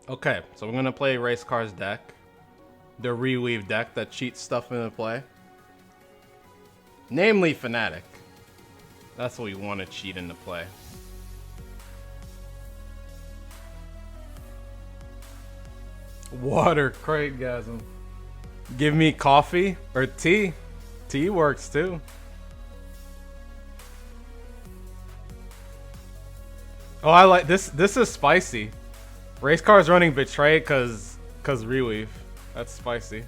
Okay, so we're gonna play Race Car's deck. The Reweave deck that cheats stuff into play. Namely Fanatic. That's what we want to cheat into play. Water crate-gasm. Give me coffee or tea. Tea works too. Oh, I like this. This is spicy. Race Car's running Betray cause Reweave. That's spicy.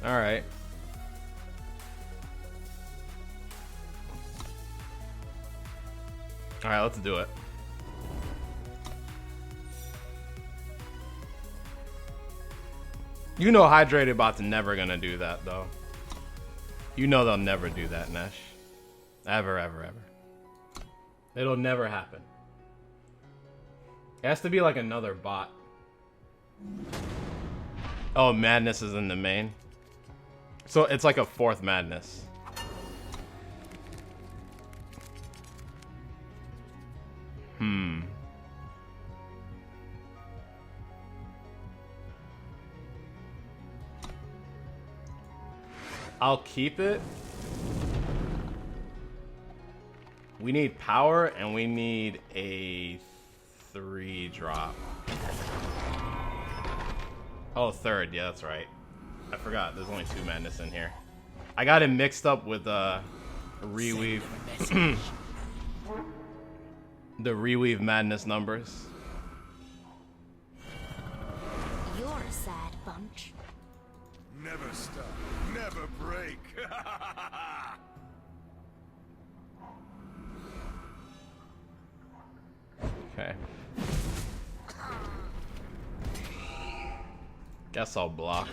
Alright. Alright, let's do it. You know Hydrated Bot's never gonna do that though. You know they'll never do that, Nesh. Ever, ever, ever. It'll never happen. It has to be like another bot. Oh, Madness is in the main. So it's like a fourth Madness. I'll keep it. We need power and we need a 3-drop. Oh, third. Yeah, that's right. I forgot. There's only 2 Madness in here. I got it mixed up with Reweave. The Reweave Madness numbers. You're a sad bunch. Never stop, never break. Okay. Guess I'll block.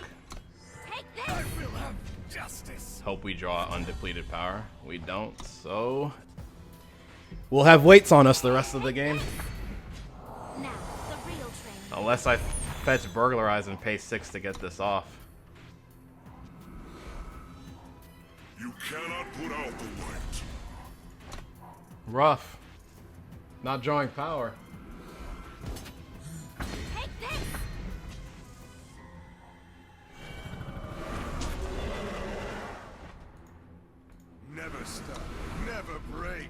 Take this. I will have justice. Hope we draw undepleted power. We don't, so we'll have weights on us the rest of the game. Now, the real training. Unless I fetch Burglarize and pay 6 to get this off. You cannot put out the light. Rough. Not drawing power. Take this. Never stop, never break.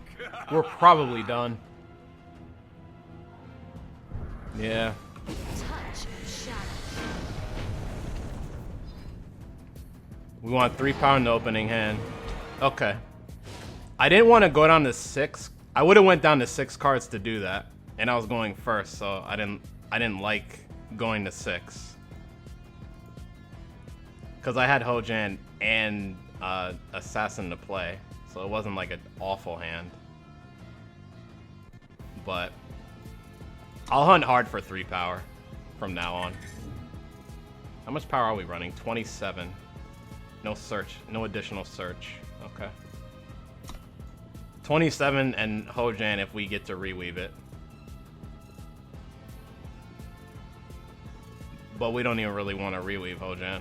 We're probably done. Yeah. Touch shadow. We want 3 power in the opening hand. Okay. I didn't want to go down to 6. I would have went down to 6 cards to do that, and I was going first, so I didn't like going to 6. Cause I had Hojan and Assassin to play, so it wasn't like an awful hand. But I'll hunt hard for 3 power from now on. How much power are we running? 27. No search, no additional search. Okay. 27 and Hojan if we get to Reweave it. But we don't even really want to Reweave Hojan.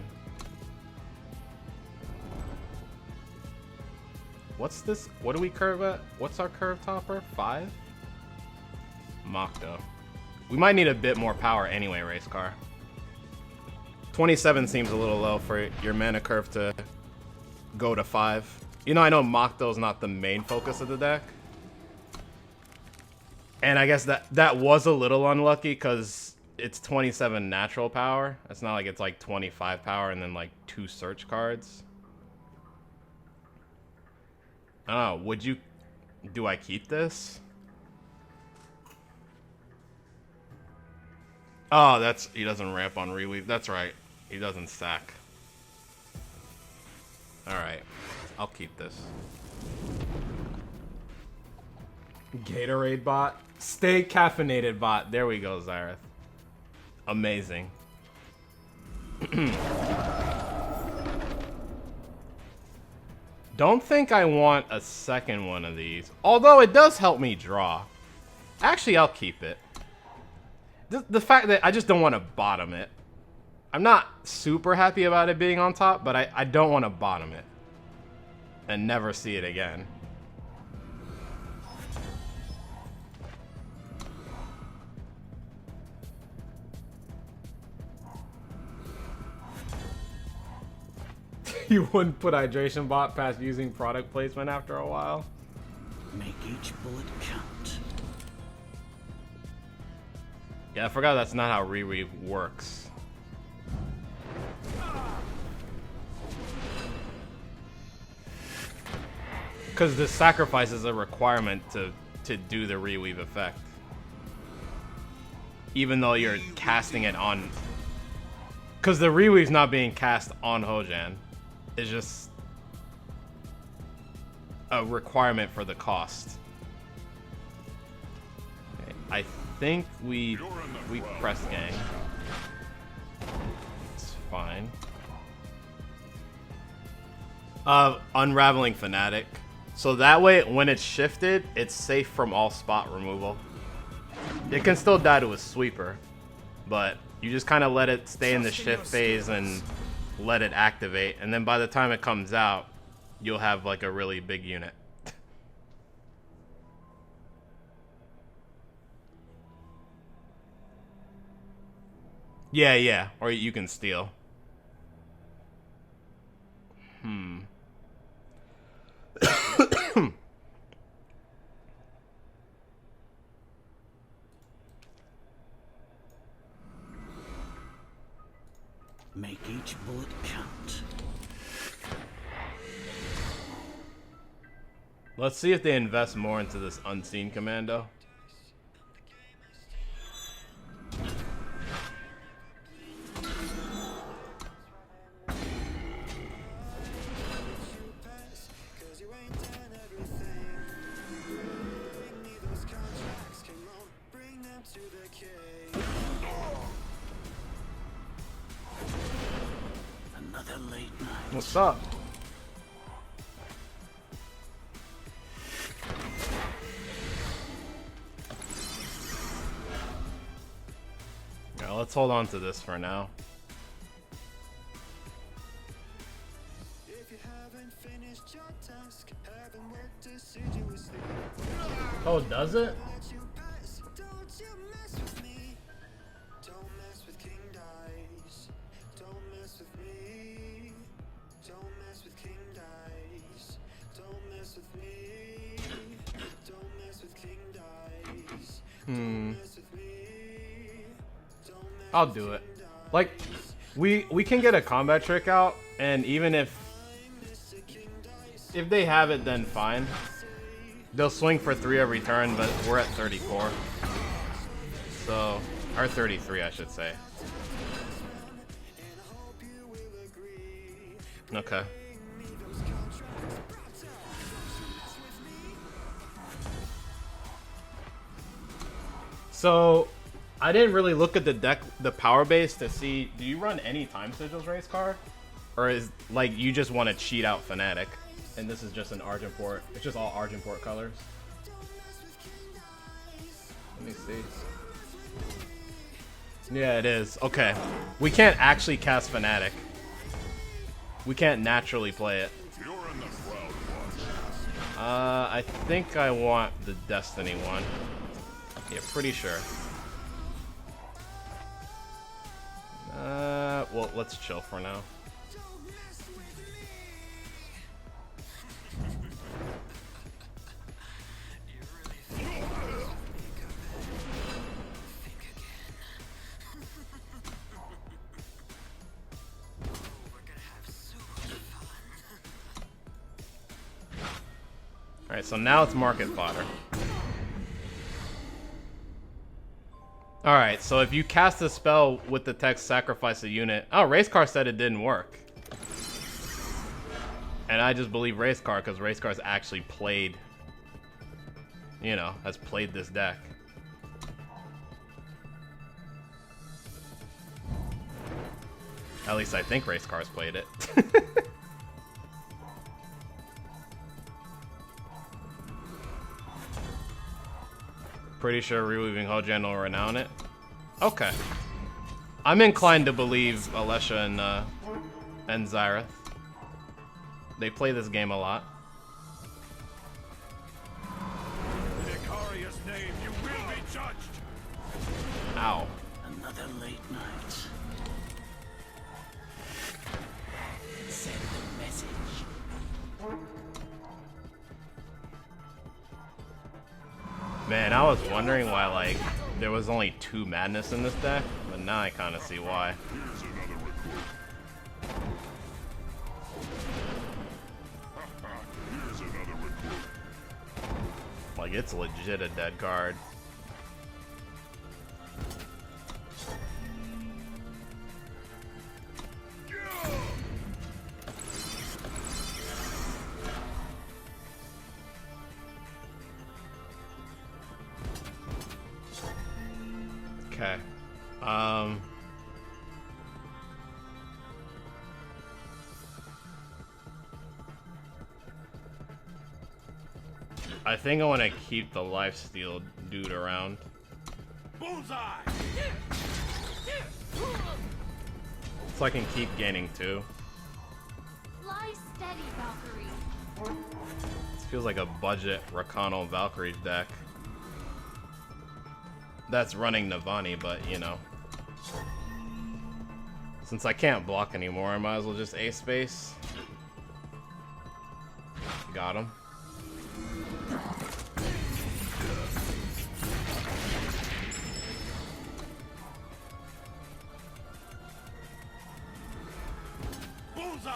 What's this? What do we curve at? What's our curve topper? 5? Mokdo. We might need a bit more power anyway, Race Car. 27 seems a little low for your mana curve to go to 5. You know, I know Mokdo's not the main focus of the deck. And I guess that was a little unlucky because it's 27 natural power. It's not like it's like 25 power and then like 2 search cards. I don't know, do I keep this? Oh, he doesn't ramp on Reweave. That's right. He doesn't sack. Alright. I'll keep this. Gatorade bot. Stay caffeinated bot. There we go, Zyreth. Amazing. Don't think I want a second one of these. Although it does help me draw. Actually, I'll keep it. The fact that I just don't want to bottom it. I'm not super happy about it being on top, but I don't want to bottom it. And never see it again. You wouldn't put hydration bot past using product placement after a while. Make each bullet count. Yeah, I forgot that's not how Reweave works. Because the sacrifice is a requirement to do the Reweave effect. Even though you're casting it on... Because the Reweave's not being cast on Hojan. It's just a requirement for the cost. Okay, I think we press gang. It's fine. Unraveling Fanatic. So that way, when it's shifted, it's safe from all spot removal. It can still die to a sweeper, but you just kind of let it stay in the shift phase and let it activate, and then by the time it comes out, you'll have like a really big unit. Yeah, or you can steal. Make each bullet count. Let's see if they invest more into this unseen commando. Another late night. What's up? Yeah, let's hold on to this for now. Oh, does it? I'll do it. Like, we can get a combat trick out, and even if they have it, then fine. They'll swing for 3 every turn, but we're at 34. So, or 33, I should say. Okay. So, I didn't really look at the deck, the power base to see, do you run any time sigils race car? Or is, like, you just want to cheat out Fanatic? And this is just an Argent port. It's just all Argent port colors. Let me see. Yeah, it is. Okay. We can't actually cast Fanatic. We can't naturally play it. I think I want the Destiny one. Yeah, pretty sure. Well, let's chill for now. Alright, so now it's market fodder. Alright, so if you cast a spell with the text sacrifice a unit... Oh, Racecar said it didn't work. And I just believe Racecar because Racecar's actually played... You know, has played this deck. At least I think Racecar's played it. Pretty sure Reweaving Hojan will renown it. Okay. I'm inclined to believe Alesha and Xyrath. They play this game a lot. In Ikaria's name, you will be judged. Ow. Another late night. Send the Man, I was wondering why, like, there was only 2 madness in this deck, but now I kind of see why. Here's another recruit. Here's another recruit. Like, it's legit a dead card. Okay. I think I want to keep the lifesteal dude around. Bullseye! So I can keep gaining 2. Fly steady, Valkyrie. This feels like a budget Rakano Valkyrie deck. That's running Navani, but you know. Since I can't block anymore, I might as well just ace space. Got him. Bullseye!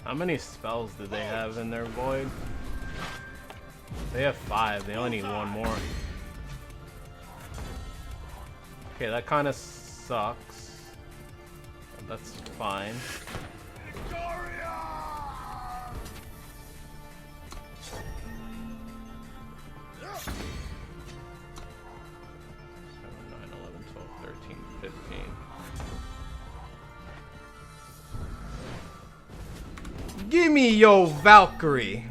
How many spells do they have in their void? They have 5. They only need 1 more. Okay, that kind of sucks. But that's fine. Victoria! 7, 9, 11, 12, 13, 15. Gimme yo Valkyrie!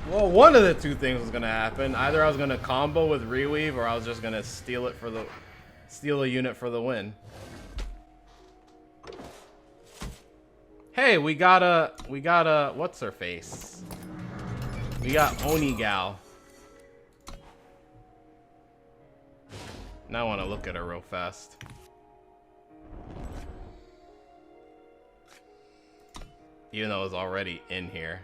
Well, one of the 2 things was gonna happen. Either I was gonna combo with Reweave, or I was just gonna steal a unit for the win. Hey, we got a what's her face? We got Onigal. Now I want to look at her real fast. Even though it was already in here.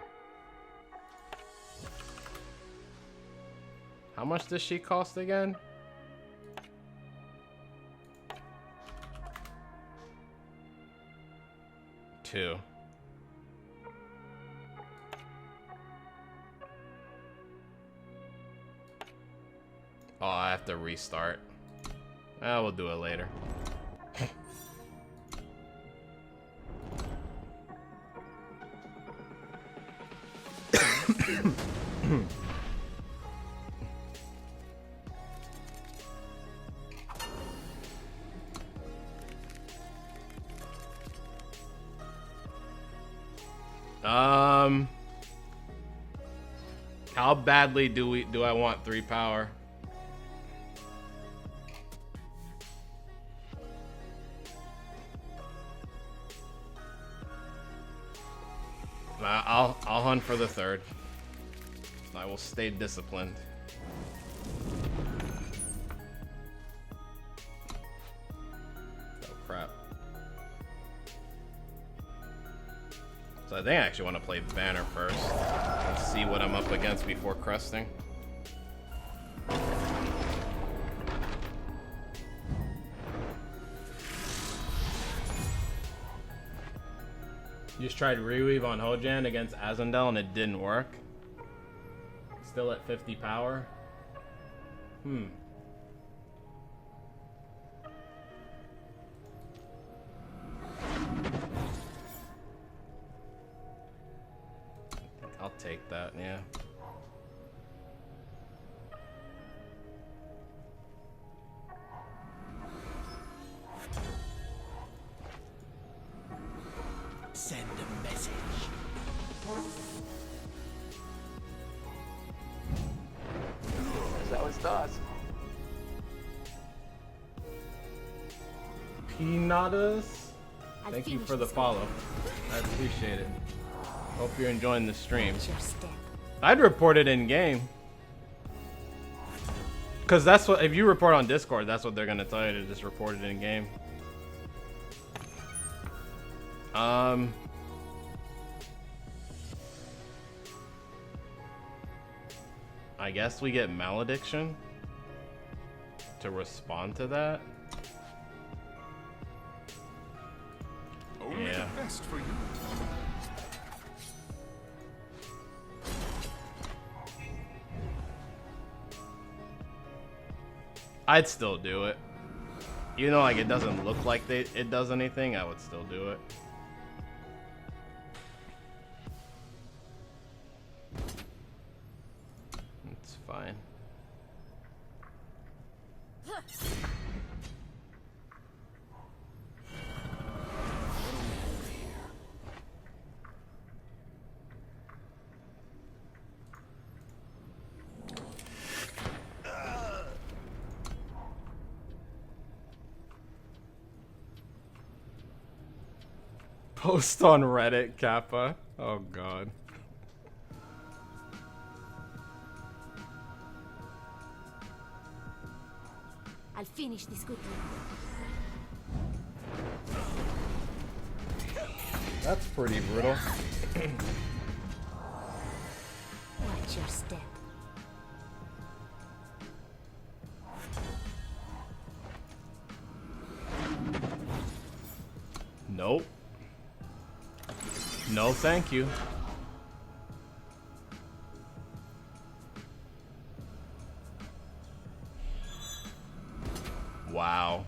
How much does she cost again? $2. Oh, I have to restart. We'll do it later. How badly do I want 3 power? I'll hunt for the 3rd. I will stay disciplined. Oh crap. So I think I actually want to play Banner first and see what I'm up against before cresting. Just tried Reweave on Hojan against Azandel and it didn't work. Still at 50 power. I'll take that, yeah. Send a message. That's how it starts. Peanutus? Thank you for the follow. I appreciate it. Hope you're enjoying the stream. I'd report it in game. Cause that's what, if you report on Discord, that's what they're gonna tell you, to just report it in game. I guess we get malediction to respond to that. Only Yeah. the best for you. I'd still do it. Even though like it doesn't look like it does anything, I would still do it. It's fine. Post on Reddit, Kappa. Oh god. I'll finish this quickly. That's pretty brutal. Watch your step. Nope. No, thank you. Wow.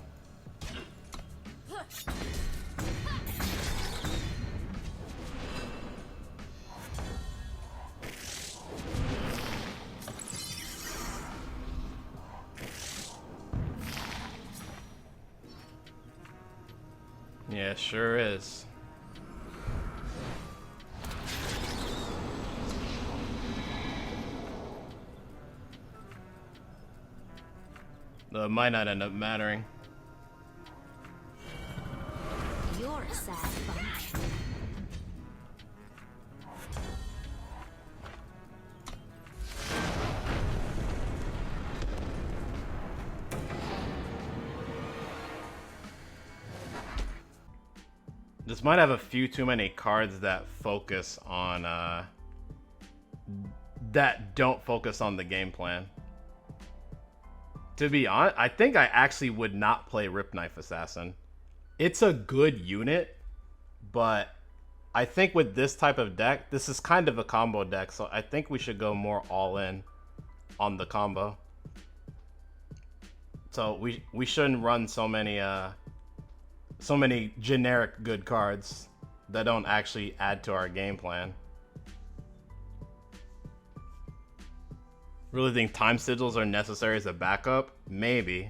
Yeah, sure is. Though it might not end up mattering. You're a sad bunch. This might have a few too many cards that focus on that don't focus on the game plan. To be honest, I think I actually would not play Rip Knife Assassin. It's a good unit, but I think with this type of deck, this is kind of a combo deck, so I think we should go more all in on the combo. So we shouldn't run so many generic good cards that don't actually add to our game plan. Really think time sigils are necessary as a backup? Maybe.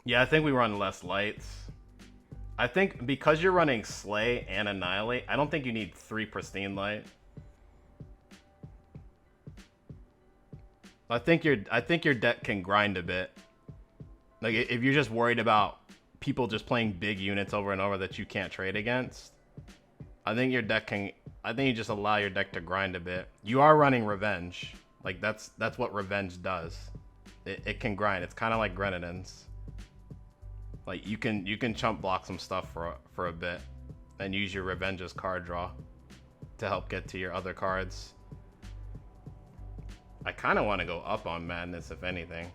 Yeah, I think we run less lights. I think because you're running Slay and Annihilate, I don't think you need 3 Pristine Light. I think your deck can grind a bit. Like if you're just worried about people just playing big units over and over that you can't trade against, I think your deck can. I think you just allow your deck to grind a bit. You are running Revenge. Like that's what Revenge does. It can grind. It's kind of like Grenadins. Like you can chump block some stuff for a bit and use your Revenge's card draw to help get to your other cards. I kind of want to go up on Madness, if anything.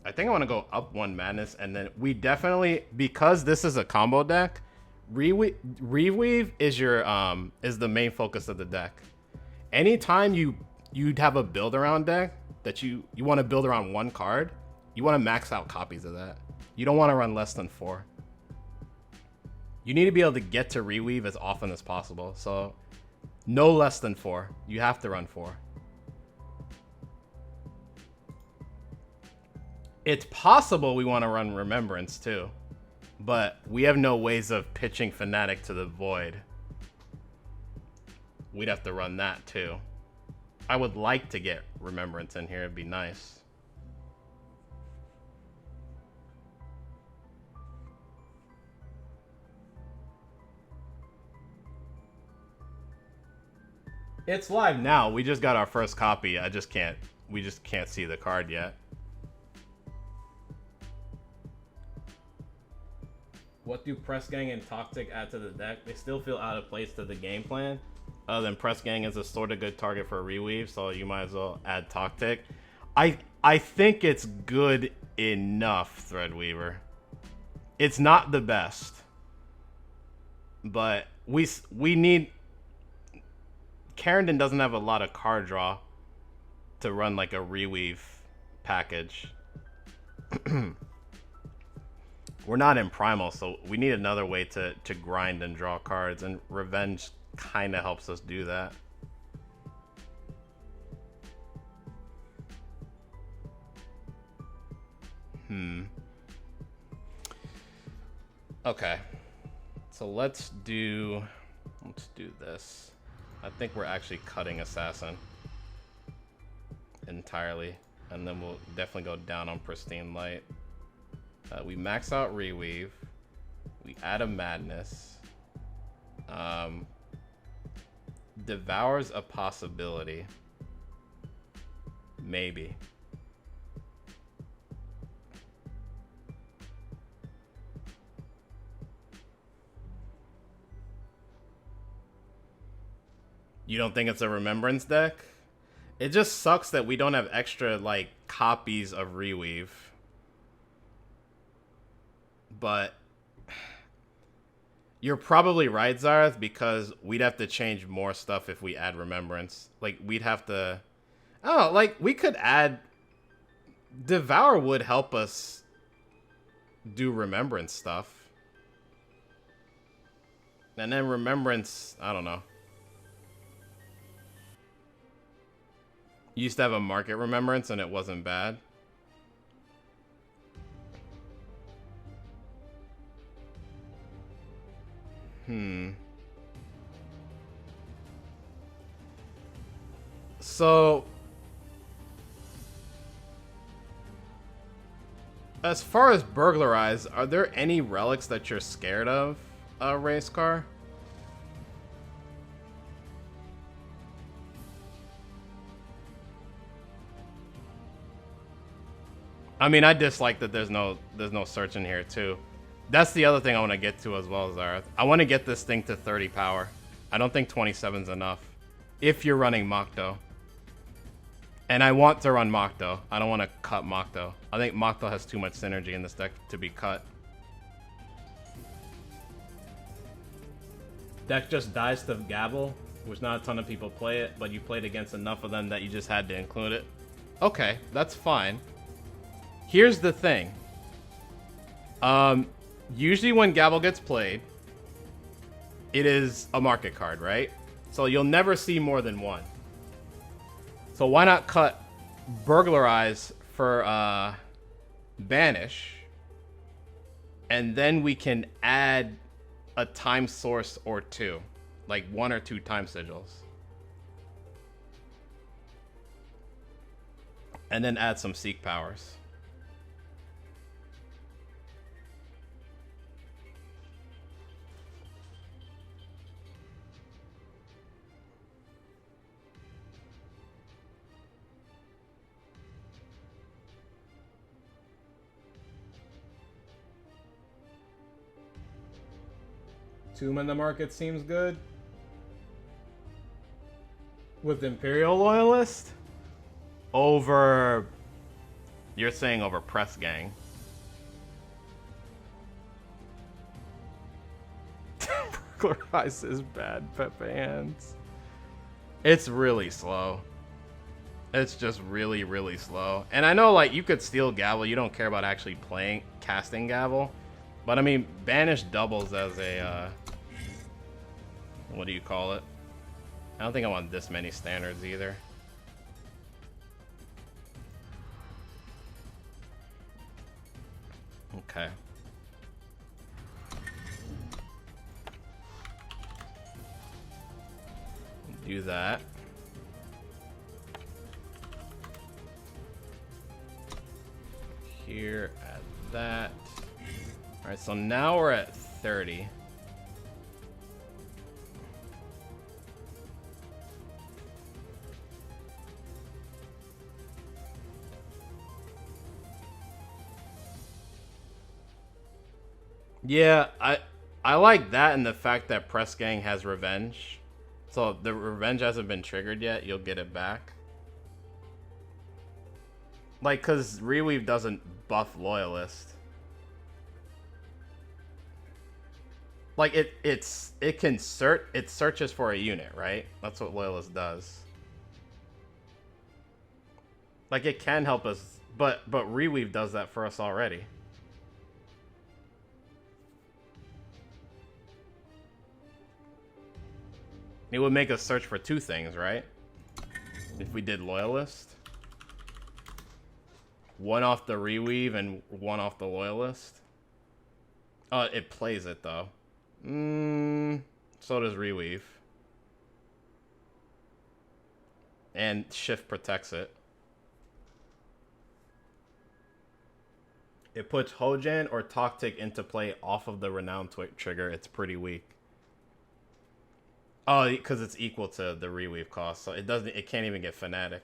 I think I want to go up 1 Madness, and then we definitely, because this is a combo deck, Reweave is your is the main focus of the deck. Anytime you'd have a build around deck that you want to build around 1 card, you want to max out copies of that. You don't want to run less than 4. You need to be able to get to Reweave as often as possible. So no less than 4. You have to run 4. It's possible we want to run Remembrance too, but we have no ways of pitching Fanatic to the Void. We'd have to run that too. I would like to get Remembrance in here. It'd be nice. It's live now. We just got our first copy. We just can't see the card yet. What do Press Gang and Toxic add to the deck? They still feel out of place to the game plan. Other than Press Gang is a sort of good target for Reweave, so you might as well add Toxic. I think it's good enough, Threadweaver. It's not the best, but we need. Kerendon doesn't have a lot of card draw to run like a Reweave package. We're not in Primal, so we need another way to grind and draw cards, and Revenge kind of helps us do that. Okay. So let's do this. I think we're actually cutting Assassin entirely, and then we'll definitely go down on Pristine Light. We max out Reweave. We add a Madness. Devours a possibility. Maybe. You don't think it's a Remembrance deck? It just sucks that we don't have extra, like, copies of Reweave. But you're probably right, Zareth, because we'd have to change more stuff if we add Remembrance. Like, we'd have to... Oh, like, we could add... Devour would help us do Remembrance stuff. And then Remembrance, I don't know. You used to have a market Remembrance and it wasn't bad. So, as far as Burglarize, are there any relics that you're scared of, Race Car? I mean, I dislike that there's no search in here too. That's the other thing I want to get to as well, Zareth. I want to get this thing to 30 power. I don't think 27's enough. If you're running Mokto. And I want to run Mokto. I don't want to cut Mokto. I think Mokto has too much synergy in this deck to be cut. Deck just dies to Gabble, which not a ton of people play it, but you played against enough of them that you just had to include it. Okay, that's fine. Here's the thing. Usually when Gabble gets played, it is a market card, right? So you'll never see more than one. So why not cut Burglarize for Banish, and then we can add a time source or two, like 1 or 2 time sigils, and then add some Seek powers. Tomb in the market seems good. With Imperial Loyalist? Over... You're saying over Press Gang. Burglarize is bad, Pepe Hands. It's really slow. It's just really, really slow. And I know, like, you could steal Gavel. You don't care about actually casting Gavel. But, I mean, Banish doubles as a, what do you call it? I don't think I want this many standards either. Okay. Do that. Here, add that. Alright, so now we're at 30. Yeah, I like that and the fact that Press Gang has revenge. So if the revenge hasn't been triggered yet, you'll get it back. Like, cause Reweave doesn't buff Loyalist. Like it searches for a unit, right? That's what Loyalist does. Like it can help us, but Reweave does that for us already. It would make us search for two things, right? If we did Loyalist. One off the Reweave and one off the Loyalist. It plays it, though. So does Reweave. And Shift protects it. It puts Hojan or Toctic into play off of the Renown trigger. It's pretty weak. Oh, because it's equal to the Reweave cost, so it can't even get Fanatic.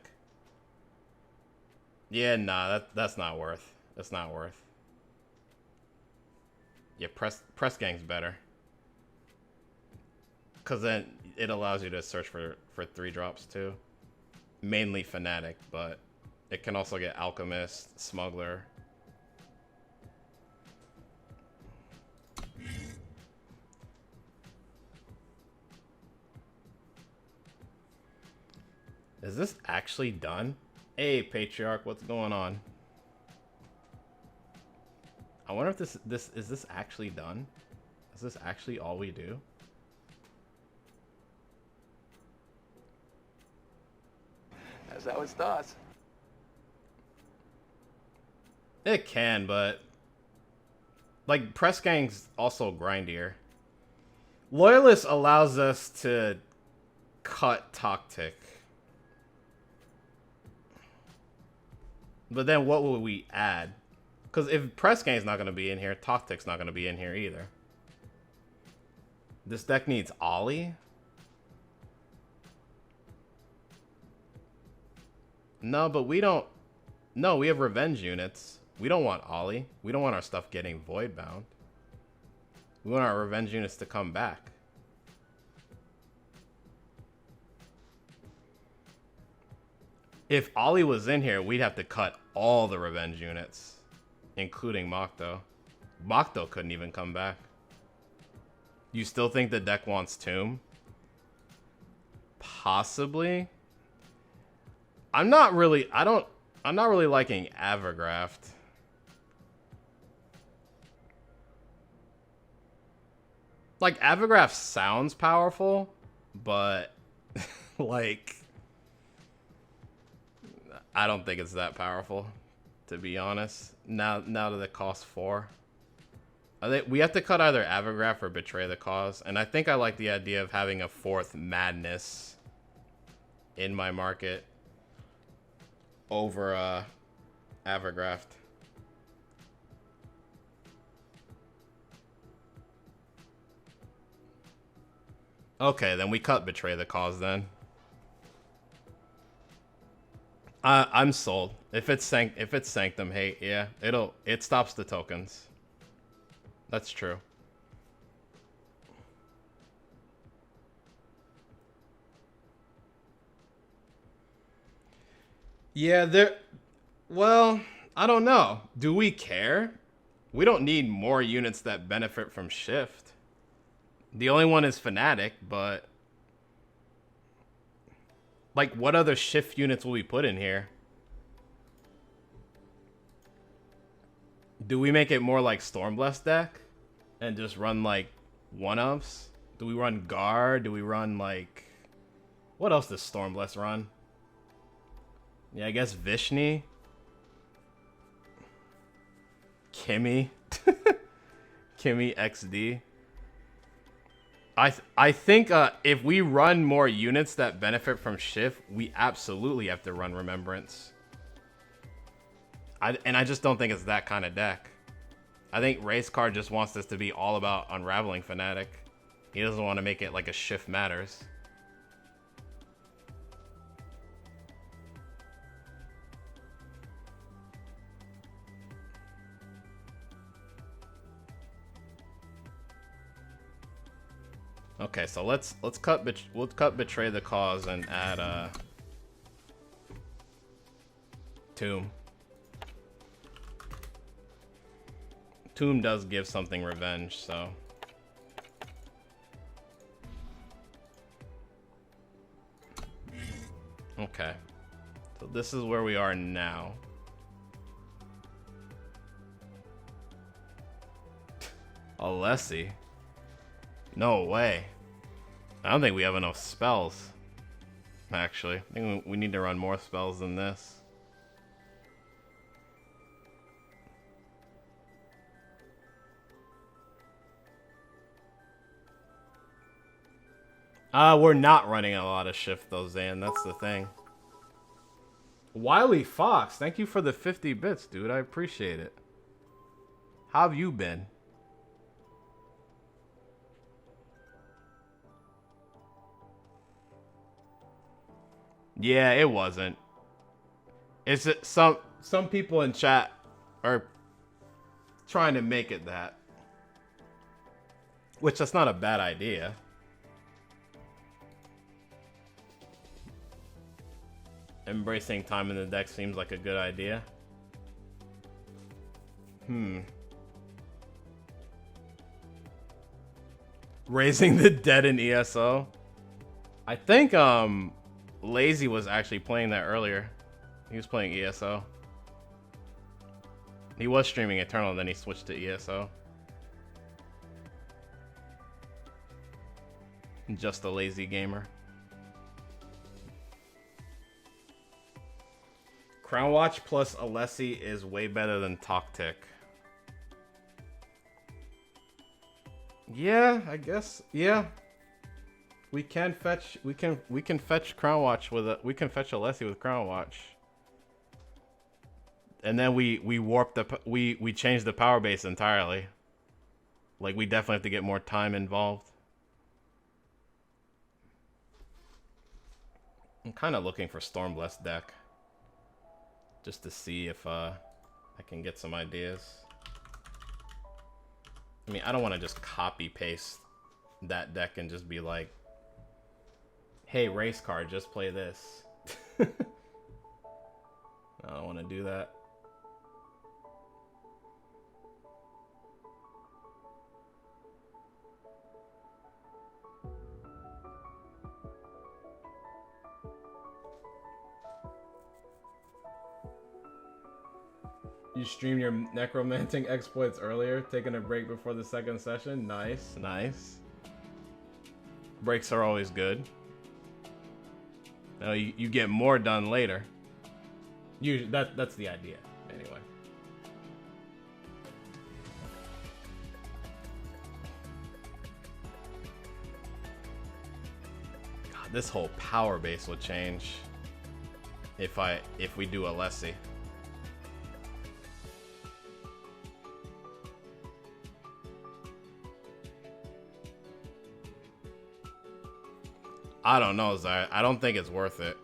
Yeah, nah, that's not worth. That's not worth. Yeah, press Gang's better. Cause then it allows you to search for 3-drops too. Mainly Fanatic, but it can also get Alchemist, Smuggler. Is this actually done? Hey, Patriarch, what's going on? I wonder if is this actually done? Is this actually all we do? That's how it starts. It can, but like Press Gang's also grindier. Loyalist allows us to cut Toctic. But then what will we add? Because if Press Gang's not going to be in here, Toctic's not going to be in here either. This deck needs Ollie? No, but we don't... No, we have Revenge units. We don't want Ollie. We don't want our stuff getting Void Bound. We want our Revenge units to come back. If Ollie was in here, we'd have to cut all the Revenge units, including Mokto. Mokto couldn't even come back. You still think the deck wants Tomb? Possibly. I'm not really liking Avergraft. Like, Avergraft sounds powerful, but like I don't think it's that powerful, to be honest. Now that it costs 4. We have to cut either Avergraft or Betray the Cause. And I think I like the idea of having a 4th Madness in my market over Avergraft. Okay, then we cut Betray the Cause then. I'm sold. If it's Sanctum Hate, yeah, it stops the tokens. That's true. Yeah, well, I don't know. Do we care? We don't need more units that benefit from Shift. The only one is Fanatic, but like, what other Shift units will we put in here? Do we make it more like Stormblessed deck? And just run, like, one-ups? Do we run Guard? Do we run, like... What else does Stormblessed run? Yeah, I guess Vishni. Kimmy. Kimmy XD. I think if we run more units that benefit from Shift, we absolutely have to run Remembrance. And I just don't think it's that kind of deck. I think Race Card just wants this to be all about Unraveling Fanatic. He doesn't want to make it like a Shift matters. Okay, so let's cut Betray the Cause and add Tomb. Tomb does give something revenge, so okay. So this is where we are now. Alessi. No way. I don't think we have enough spells. Actually, I think we need to run more spells than this. We're not running a lot of Shift though, Zan. That's the thing. Wiley Fox, thank you for the 50 bits, dude. I appreciate it. How have you been? Yeah, it wasn't. It's some people in chat are trying to make it that. Which that's not a bad idea. Embracing time in the deck seems like a good idea. Raising the Dead in ESO. I think Lazy was actually playing that earlier. He was playing ESO. He was streaming Eternal, then he switched to ESO. Just a lazy gamer. Crown Watch plus Alessi is way better than Tactic. Yeah, I guess. Yeah. We can fetch Crown Watch with we can fetch Alessi with Crown Watch. And then we warp we change the power base entirely. Like we definitely have to get more time involved. I'm kind of looking for Stormblessed deck. Just to see if I can get some ideas. I mean, I don't want to just copy paste that deck and just be like, hey, race card, just play this. I don't want to do that. You streamed your necromantic exploits earlier, taking a break before the second session. Nice, nice. Breaks are always good. Now you get more done later. That's the idea, anyway. God, this whole power base will change if we do Alessi. I don't know, Zai. I don't think it's worth it.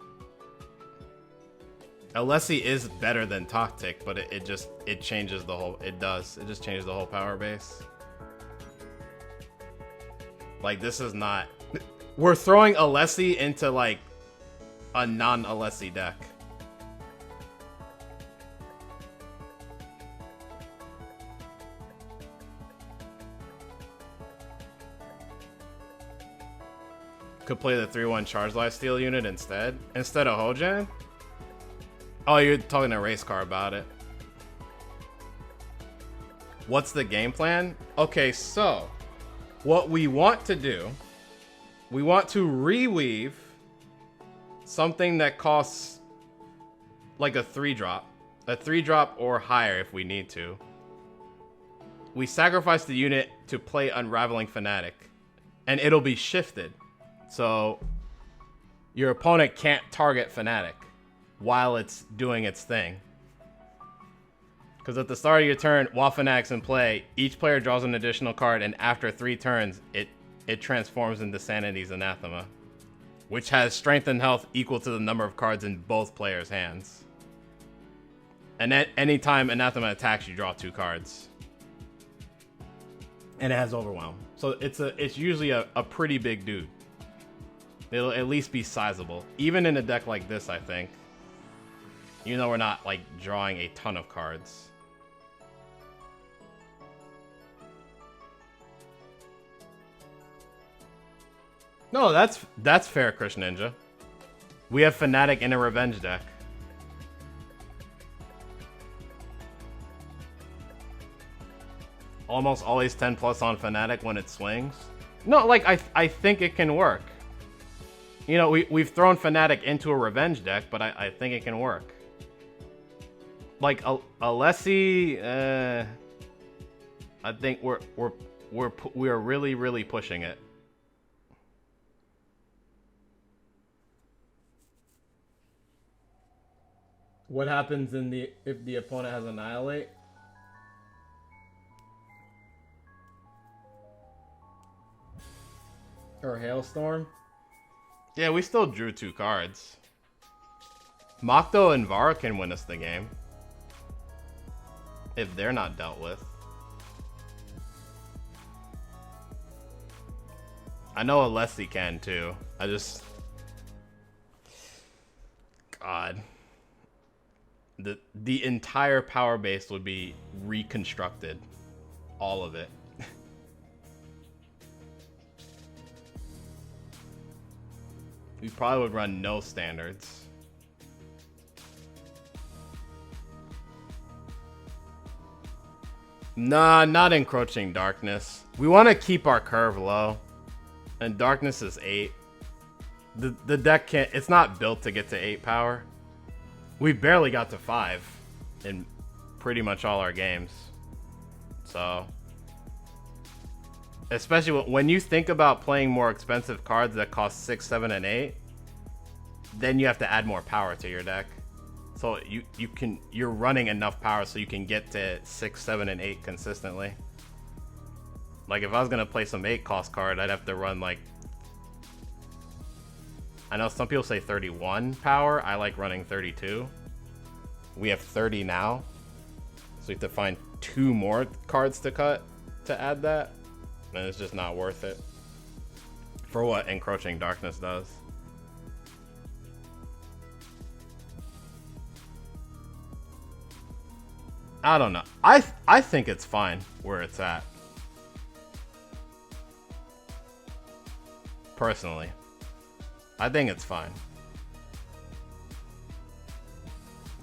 Alessi is better than Tactic, but it changes the whole. It does. It just changes the whole power base. Like this is not. We're throwing Alessi into like a non-Alessi deck. Could play the 3/1 Charge Life Steal unit instead of Hojan? Oh, you're talking to Race Car about it. What's the game plan? Okay, so what we want to do, we want to reweave something that costs like a 3-drop or higher if we need to. we sacrifice the unit to play Unraveling Fanatic, and it'll be shifted. So your opponent can't target Fanatic while it's doing its thing. Because at the start of your turn, while Fanatic's in play, each player draws an additional card, and after 3 turns, it transforms into Sanity's Anathema, which has strength and health equal to the number of cards in both players' hands. And at any time Anathema attacks, you draw 2 cards. And it has Overwhelm. So it's usually a pretty big dude. It'll at least be sizable. Even in a deck like this, I think. Even though we're not, like, drawing a ton of cards. No, that's fair, Chris Ninja. We have Fanatic in a Revenge deck. Almost always 10 plus on Fanatic when it swings. No, like, I think it can work. You know, we've thrown Fanatic into a Revenge deck, but I think it can work. Like, Alessi, I think we're really, really pushing it. What happens if the opponent has Annihilate? Or Hailstorm? Yeah, we still drew 2 cards. Mokto and Vara can win us the game. If they're not dealt with. I know Alessi can too. God. The entire power base would be reconstructed. All of it. We probably would run no standards. Nah, not Encroaching Darkness. We want to keep our curve low. And Darkness is 8. The deck can't... It's not built to get to 8 power. We barely got to 5 in pretty much all our games. So... Especially when you think about playing more expensive cards that cost 6, 7, and 8, then you have to add more power to your deck. So you're running enough power so you can get to 6, 7, and 8 consistently. Like if I was gonna play some 8 cost card, I'd have to run like, I know some people say 31 power. I like running 32. We have 30 now, so we have to find 2 more cards to cut to add that. And it's just not worth it for what Encroaching Darkness does. I don't know. I think it's fine where it's at. Personally. I think it's fine.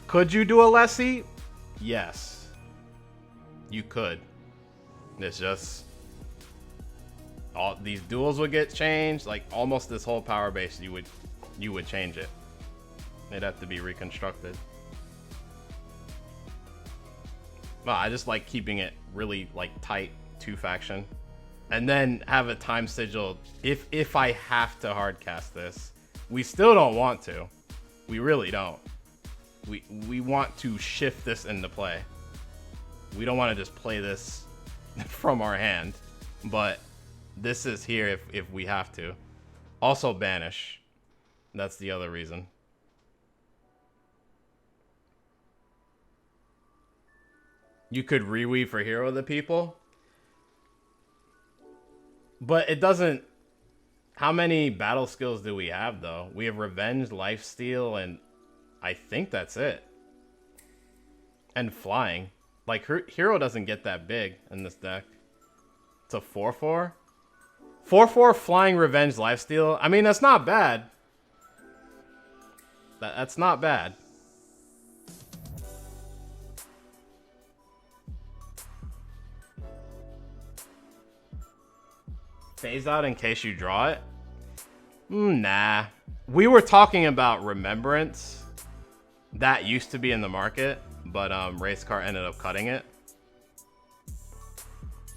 Could you do a Lessie? Yes. You could. It's just... all these duels would get changed. Like almost this whole power base, you would change it. It'd have to be reconstructed. Well, I just like keeping it really like tight 2 faction, and then have a time sigil if I have to hardcast this. We still don't want to. We really don't. We want to shift this into play. We don't want to just play this from our hand, but this is here if we have to. Also banish. That's the other reason. You could reweave for Hero of the People. But it doesn't... How many battle skills do we have though? We have Revenge, Lifesteal, and I think that's it. And Flying. Like Hero doesn't get that big in this deck. It's a 4/4. 4/4 Flying, Revenge, Lifesteal. I mean, that's not bad. That's not bad. Phase out in case you draw it? Nah. We were talking about Remembrance. That used to be in the market, but Racecar ended up cutting it.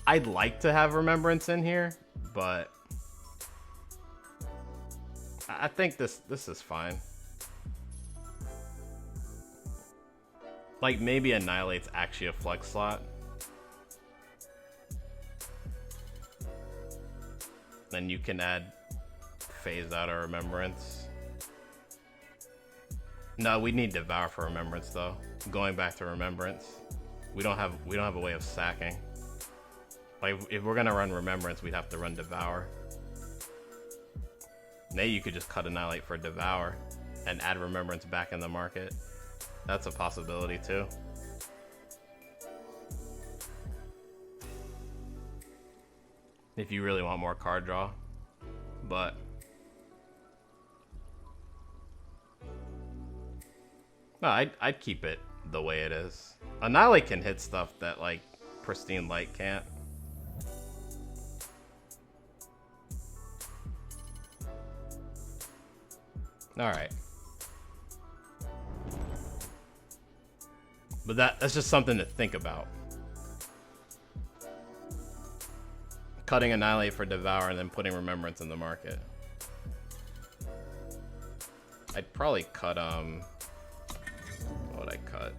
I'd like to have Remembrance in here, but I think this is fine. Like, maybe Annihilate's actually a flex slot. Then you can add Phase Out or Remembrance. No, we need Devour for Remembrance though. Going back to Remembrance, we don't have a way of sacking. Like, if we're gonna run Remembrance, we'd have to run Devour. Maybe you could just cut Annihilate for Devour and add Remembrance back in the market. That's a possibility too. If you really want more card draw, but no, I'd keep it the way it is. Annihilate can hit stuff that like Pristine Light can't. All right. But that's just something to think about. Cutting Annihilate for Devour and then putting Remembrance in the market. I'd probably cut, what would I cut?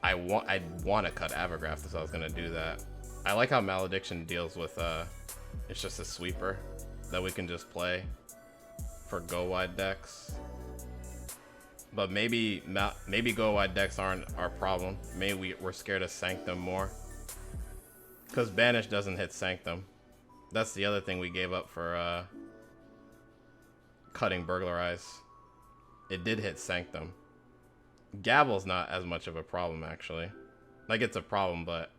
I'd want to cut Avergraph, so I was gonna do that. I like how Malediction deals with, it's just a sweeper that we can just play for go wide decks. But maybe go wide decks aren't our problem. Maybe we're scared of Sanctum more. Because Banish doesn't hit Sanctum. That's the other thing we gave up for cutting Burglarize. It did hit Sanctum. Gavel's not as much of a problem, actually. Like, it's a problem, but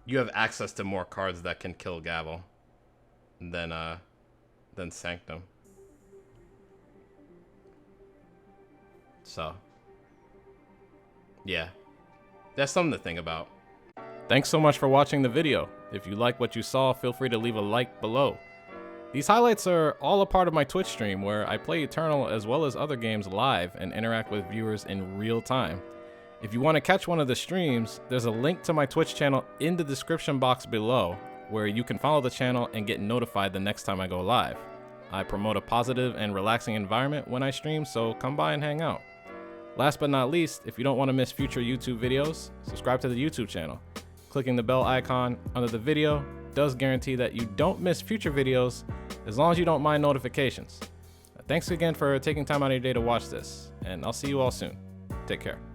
you have access to more cards that can kill Gavel than Sanctum. So, yeah, that's something to think about. Thanks so much for watching the video. If you like what you saw, feel free to leave a like below. These highlights are all a part of my Twitch stream where I play Eternal as well as other games live and interact with viewers in real time. If you want to catch one of the streams, there's a link to my Twitch channel in the description box below where you can follow the channel and get notified the next time I go live. I promote a positive and relaxing environment when I stream, so come by and hang out. Last but not least, if you don't want to miss future YouTube videos, subscribe to the YouTube channel. Clicking the bell icon under the video does guarantee that you don't miss future videos as long as you don't mind notifications. Thanks again for taking time out of your day to watch this, and I'll see you all soon. Take care.